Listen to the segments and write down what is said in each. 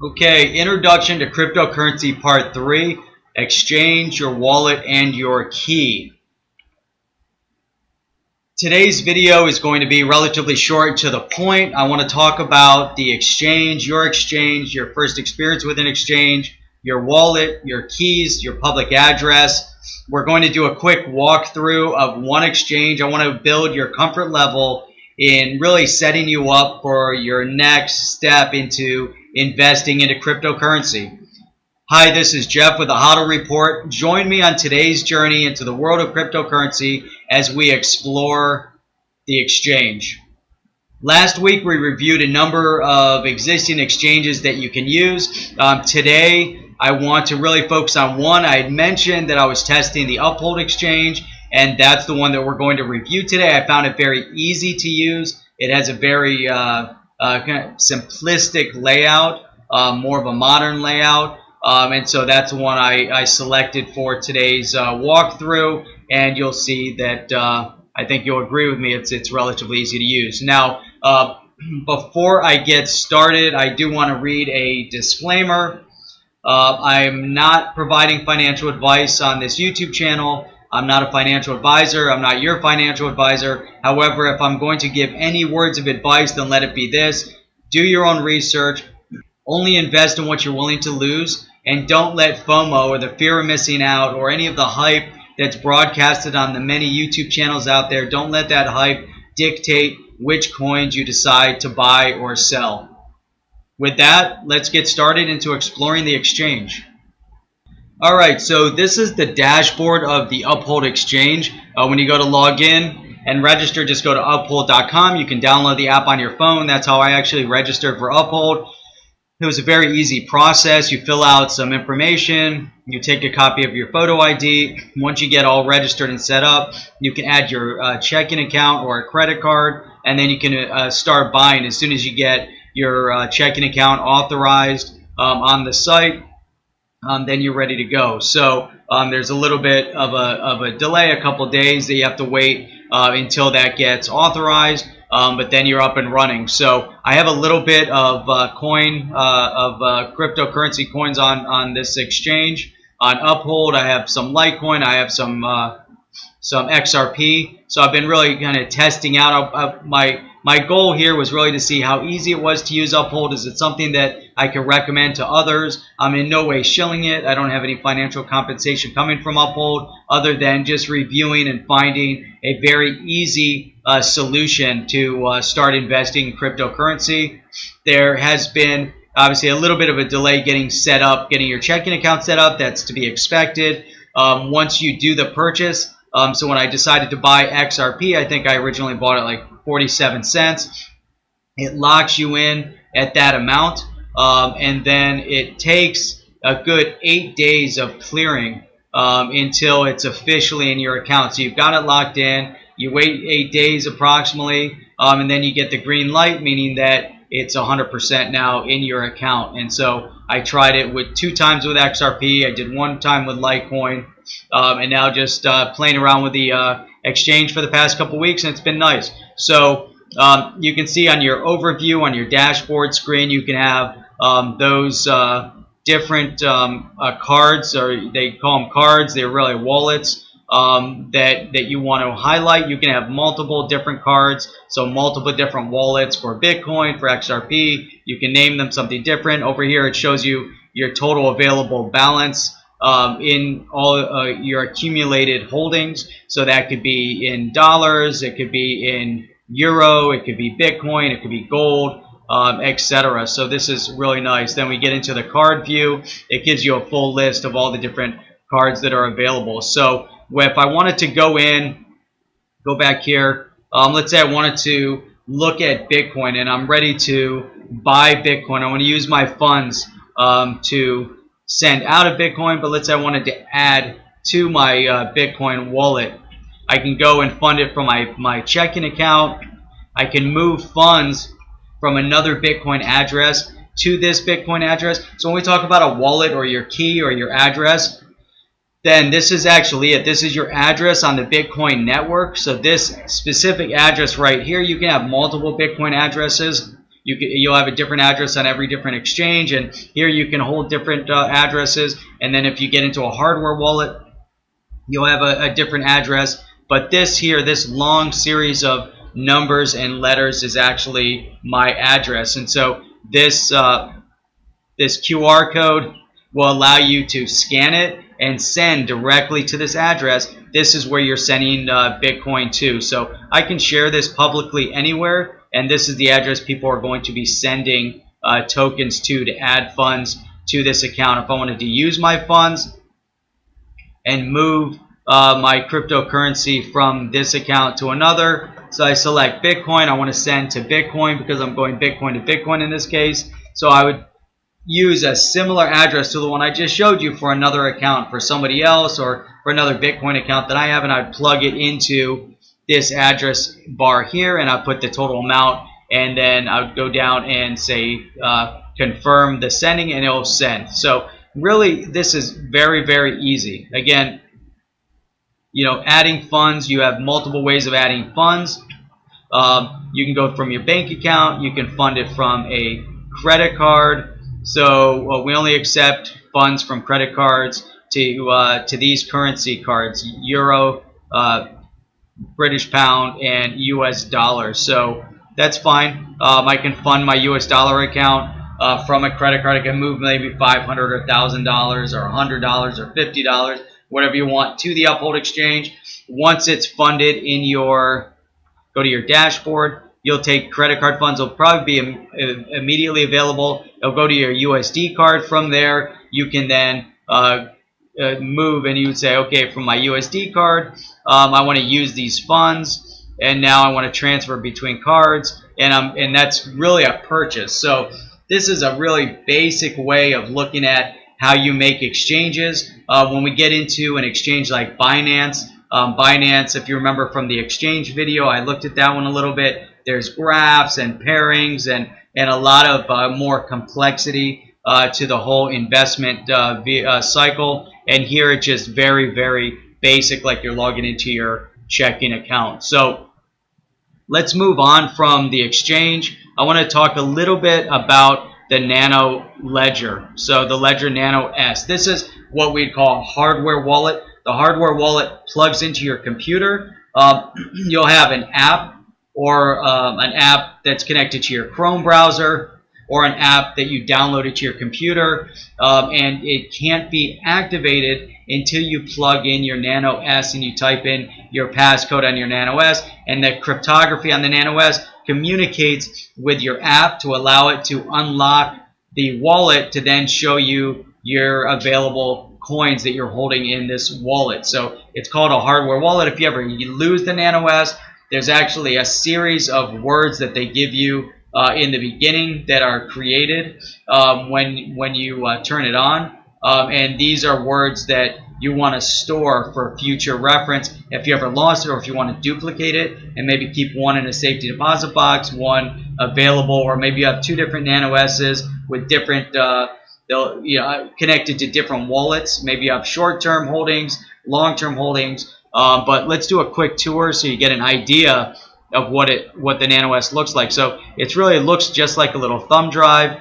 Okay, Introduction to Cryptocurrency Part 3, Exchange, your wallet, and your key. Today's video is going to be relatively short and to the point. I want to talk about the exchange, your first experience with an exchange, your wallet, your keys, your public address. We're going to do a quick walkthrough of one exchange. I want to build your comfort level in really setting you up for your next step into investing into cryptocurrency. Hi, this is Jeff with the Hodl Report. Join me on today's journey into the world of cryptocurrency as we explore the exchange. Last week we reviewed a number of existing exchanges that you can use. Today I want to really focus on one. I had mentioned that I was testing the Uphold exchange, and that's the one that we're going to review today. I found it very easy to use. It has a very kind of simplistic layout, more of a modern layout. And so that's the one I selected for today's walkthrough, and you'll see that I think you'll agree with me, it's relatively easy to use. Now, before I get started, I do want to read a disclaimer. I'm not providing financial advice on this YouTube channel. I'm not a financial advisor. I'm not your financial advisor. However, if I'm going to give any words of advice, then let it be this. Do your own research. Only invest in what you're willing to lose. And don't let FOMO or the fear of missing out or any of the hype that's broadcasted on the many YouTube channels out there, don't let that hype dictate which coins you decide to buy or sell. With that, let's get started into exploring the exchange. Alright, so this is the dashboard of the Uphold exchange. When you go to log in and register, just go to uphold.com. You can download the app on your phone. That's how I actually registered for Uphold. It was a very easy process. You fill out some information, you take a copy of your photo ID. Once you get all registered and set up, you can add your checking account or a credit card, and then you can start buying as soon as you get your checking account authorized on the site. Then you're ready to go. So there's a little bit of a delay, a couple days that you have to wait until that gets authorized. But then you're up and running. So I have a little bit of cryptocurrency coins on this exchange. On Uphold, I have some Litecoin. I have some XRP. So I've been really kind of testing out. My goal here was really to see how easy it was to use Uphold. Is it something that I can recommend to others? I'm in no way shilling it. I don't have any financial compensation coming from Uphold other than just reviewing and finding a very easy solution to start investing in cryptocurrency. There has been obviously a little bit of a delay getting set up, getting your checking account set up. That's to be expected. Once you do the purchase, so when I decided to buy XRP, I think I originally bought it like 47 cents. It locks you in at that amount, and then it takes a good 8 days of clearing until it's officially in your account. So you've got it locked in. You wait 8 days approximately, and then you get the green light, meaning that it's 100% now in your account. And so I tried it with 2 times with XRP. I did 1 time with Litecoin, and now just playing around with the exchange for the past couple weeks, and it's been nice. So you can see on your overview, on your dashboard screen, you can have those different cards, or they call them cards. They're really wallets that you want to highlight. You can have multiple different cards, so multiple different wallets for Bitcoin, for XRP. You can name them something different. Over here it shows you your total available balance in all your accumulated holdings. So that could be in dollars, it could be in euro, it could be Bitcoin, it could be gold, etc. So this is really nice. Then we get into the card view. It gives you a full list of all the different cards that are available. So if I wanted to go back here, let's say I wanted to look at Bitcoin and I'm ready to buy Bitcoin. I want to use my funds to send out of Bitcoin, but let's say I wanted to add to my Bitcoin wallet. I can go and fund it from my checking account. I can move funds from another Bitcoin address to this Bitcoin address. So when we talk about a wallet or your key or your address, then this is actually it. This is your address on the Bitcoin network. So this specific address right here, you can have multiple Bitcoin addresses. you'll have a different address on every different exchange, and here you can hold different addresses. And then if you get into a hardware wallet, you'll have a different address. But this here, this long series of numbers and letters is actually my address. And so this QR code will allow you to scan it and send directly to this address. This is where you're sending Bitcoin to. So I can share this publicly anywhere, and this is the address people are going to be sending tokens to add funds to this account. If I wanted to use my funds and move my cryptocurrency from this account to another, so I select Bitcoin. I want to send to Bitcoin because I'm going Bitcoin to Bitcoin in this case. So I would use a similar address to the one I just showed you for another account for somebody else, or for another Bitcoin account that I have, and I'd plug it into this address bar here, and I'd put the total amount, and then I would go down and say confirm the sending, and it'll send. So really, this is very, very easy. Again, you know, adding funds, you have multiple ways of adding funds. You can go from your bank account, you can fund it from a credit card. So we only accept funds from credit cards to these currency cards: Euro, British Pound, and US dollar. So that's fine. I can fund my US dollar account from a credit card. I can move maybe $500 or $1,000 or $100 or $50, whatever you want, to the Uphold exchange. Once it's funded in your, go to your dashboard, you'll take credit card funds. Will probably be immediately available. It'll go to your USD card. From there, you can then move, and you would say, okay, from my USD card, I want to use these funds, and now I want to transfer between cards, and that's really a purchase. So this is a really basic way of looking at how you make exchanges. When we get into an exchange like Binance, if you remember from the exchange video, I looked at that one a little bit. There's graphs and pairings and a lot of more complexity to the whole investment cycle. And here it's just very, very basic, like you're logging into your checking account. So let's move on from the exchange. I want to talk a little bit about the Nano Ledger. So the Ledger Nano S. This is what we'd call a hardware wallet. The hardware wallet plugs into your computer. You'll have an app, or an app that's connected to your Chrome browser, or an app that you downloaded to your computer, and it can't be activated until you plug in your Nano S and you type in your passcode on your Nano S, and the cryptography on the Nano S communicates with your app to allow it to unlock the wallet to then show you your available coins that you're holding in this wallet. So it's called a hardware wallet. If you ever lose the Nano S, there's actually a series of words that they give you in the beginning that are created when you turn it on. And these are words that you want to store for future reference if you ever lost it, or if you want to duplicate it and maybe keep one in a safety deposit box, one available, or maybe you have two different Nano S's with different connected to different wallets. Maybe you have short-term holdings, long-term holdings. But let's do a quick tour so you get an idea of what the Nano S looks like. So it looks just like a little thumb drive. It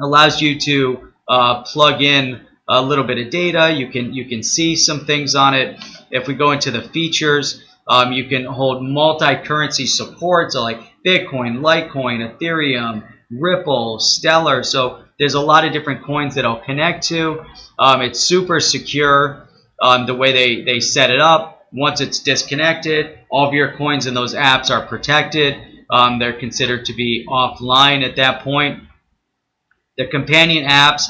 allows you to plug in a little bit of data. You can see some things on it. If we go into the features, you can hold multi-currency support, so like Bitcoin, Litecoin, Ethereum, Ripple, Stellar. So there's a lot of different coins that it'll connect to. It's super secure. The way they set it up. Once it's disconnected, all of your coins in those apps are protected. They're considered to be offline at that point. The companion apps,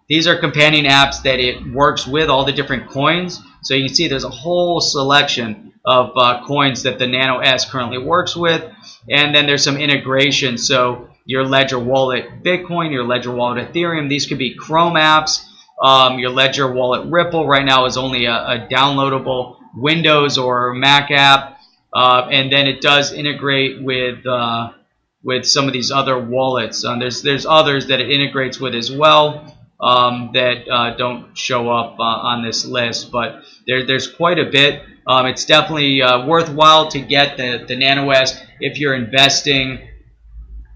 these are companion apps that it works with all the different coins. So you can see there's a whole selection of coins that the Nano S currently works with. And then there's some integration. So your Ledger Wallet Bitcoin, your Ledger Wallet Ethereum, these could be Chrome apps. Your Ledger Wallet Ripple right now is only a downloadable Windows or Mac app, and then it does integrate with some of these other wallets. There's others that it integrates with as well that don't show up on this list, but there's quite a bit. It's definitely worthwhile to get the Nano S if you're investing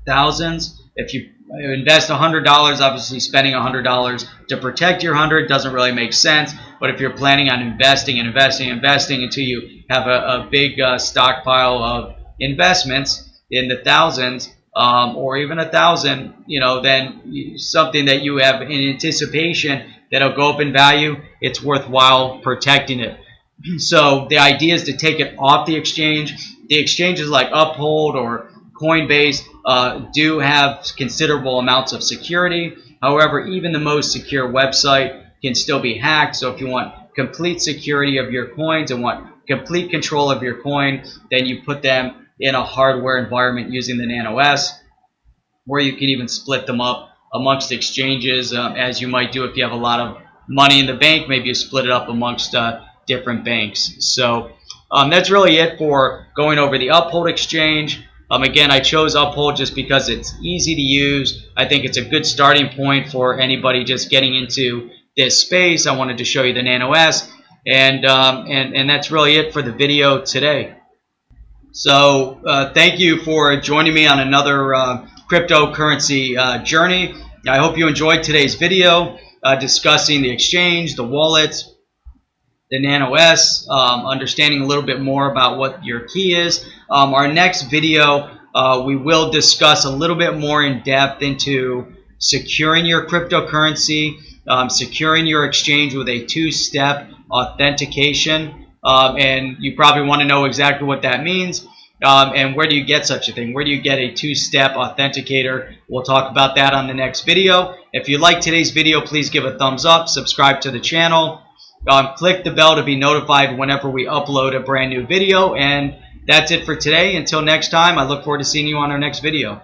thousands. If you invest $100, obviously spending $100 to protect your 100 doesn't really make sense. But if you're planning on investing until you have a big stockpile of investments in the thousands, or even 1,000, then something that you have in anticipation that'll go up in value, it's worthwhile protecting it. So the idea is to take it off the exchange. The exchanges like Uphold or Coinbase do have considerable amounts of security. However, even the most secure website can still be hacked. So if you want complete security of your coins and want complete control of your coin, then you put them in a hardware environment using the Nano S, where you can even split them up amongst exchanges, as you might do if you have a lot of money in the bank. Maybe you split it up amongst different banks. So that's really it for going over the Uphold exchange. Again, I chose Uphold just because it's easy to use. I think it's a good starting point for anybody just getting into this space. I wanted to show you the Nano S, and that's really it for the video today. So thank you for joining me on another cryptocurrency journey. I hope you enjoyed today's video discussing the exchange, the wallets, the Nano S, understanding a little bit more about what your key is. Our next video, we will discuss a little bit more in depth into securing your cryptocurrency, securing your exchange with a two-step authentication. And you probably want to know exactly what that means. And where do you get such a thing? Where do you get a two-step authenticator? We'll talk about that on the next video. If you like today's video, please give a thumbs up, subscribe to the channel. Click the bell to be notified whenever we upload a brand new video. And that's it for today. Until next time, I look forward to seeing you on our next video.